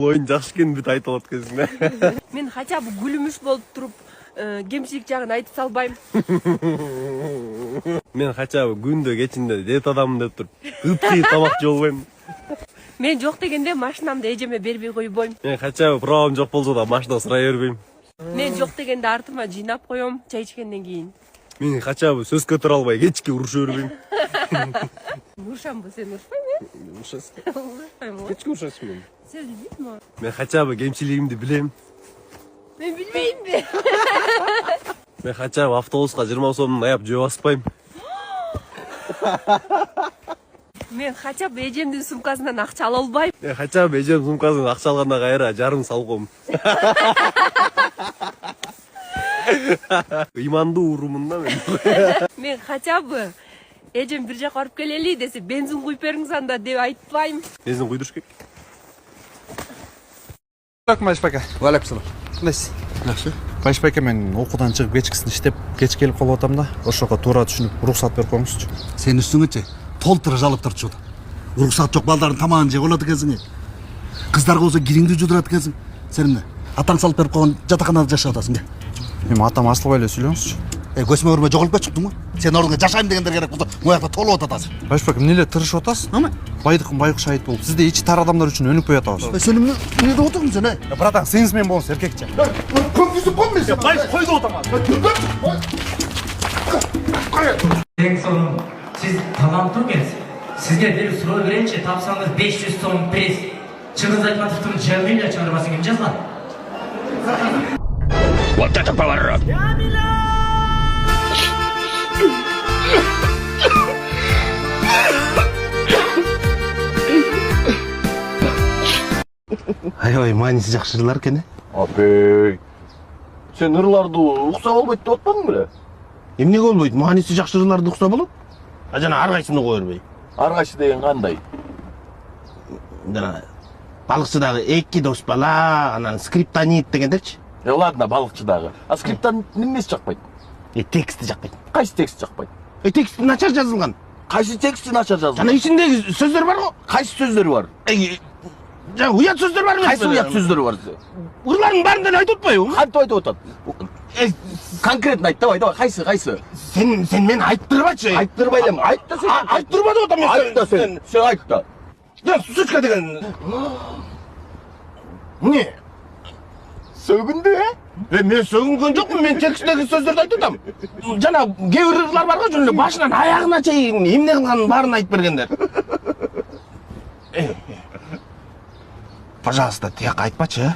Oyun жақсы екен бүт айтып өткенсің. Мен хотя бы гүлүмүш болуп туруп, кемчилик жагын айтып салбайм. Мен хотя бы күндө кечинде дет адаммын деп туруп, ыпкый тамак жолбойм. Мен жок дегенде машинамды эжеме бербей койбойм. Мен хотя бы правам жок болсо да машина сурай бербейм. Мен жок дегенде артыма жыйнап коем, чай ичкенден кийин. Мен хотя бы сөз көтөрө албай кечке уруша бербейм. Урушамбы, сен урушпайбы? Урушасың. Урушпайм. Кечке урушасың мен. Сен билбейсиңби? Мен хотя бы кемчилигимди билем. Мен билбеймби? Мен хотя бы автобуска 20 сомдон аяп жөө баспайм. Мен хотя бы эжемдин сумкасынан акча ала албайм. Мен хотя бы эжем сумкасын акча алганда кайра жарым салгом. Ыймандуу урумун да мен. Мен хотя бы эжем бир жака барып келели десе, бензин куюп бериңиз анда деп айтпайм. Бензин куйдуруш керек. Байшбака. Валейкум. Кандайсыз? Жақсы. Байшбака, мен окуудан чыгып кечкисин иштеп, кеч келип калып атам да. Ошого туура түшүнүп, уруксат берип коюңузчу. Сен үстүңөчү толтура жалып турчу. Уруксат жок балдардын тамагын жеп алат экенсиң. Кыздарга болсо кириңди жудурат экенсиң. Сен эмне? Атаң салып берип койгон жатаканада жашап атасың. Эми атам асылбай эле сүйлөңүзчү. Көзмө көрбөй жоголуп кетиптиңби? Сен ордуңа жашайм дегендер керек болсо, моякта толуп атасың. Байшбака, эмне эле тырышып атасыз? Байдыкын байкуш айт болуп, сизде ичи тар адамдар үчүн өнүкпөй атабыз. Сен эмне деп отурсуң сен? Братан, сиңиз менен болуңуз, эркекче. Көмгүзүп коймун сен. Кой деп атам. Ең соң сіз талант тұрмеңіз. Сізге бір сұрау берейінші, тапсаңыз 500 сом приз. Чыңгыз Айтматовтың Джамиля чыгармасын кім жазған? Вот это поворот! Аябай мааниси жакшы жырлар экен. Апей. Сен ырларды укса болбойт деп атпадың беле? Эмнеге болбойт? Мааниси жакшы жырларды укса болот. Жана ар кайсыны кое бербей. Ар кайсы деген кандай? Жана балыкчыдагы эки дос бала, анан скриптонит дегендерчи. Ладно, балыкчыдагы. А скриптан немеси жакпайт? Тексти жакпайт. Кайсы текст жакпайт? Тексти начар жазылган. Кайсы тексти начар жазылган? Жана ичиндеги сөздөр бар го. Кайсы сөздөрү бар? Жана уят сөздөр бар эмес. Кайсы уят сөздөрү бар? Ырлардын баарын деле айтып атпайбы? Кантип айтып атат? Конкретно айт, давай, кайсы? Сен мени айттырбачы. Айттырбай элем. Айт да сен. Айттырба деп атам мен. Айт да сен. Сен айт да. Сучка деген. Эмне? Сөгүндү, Мен сөгүнгөн жокмун, мен тексттеги сөздөрдү айтып атам. Жана кээ бир ырлар бар го, жөн эле башынан аягына чейин эмне кылганын баарын айтып бергендер. Пожалуйста, тияк айтпачы.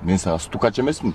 мен сага стукач эмесмин.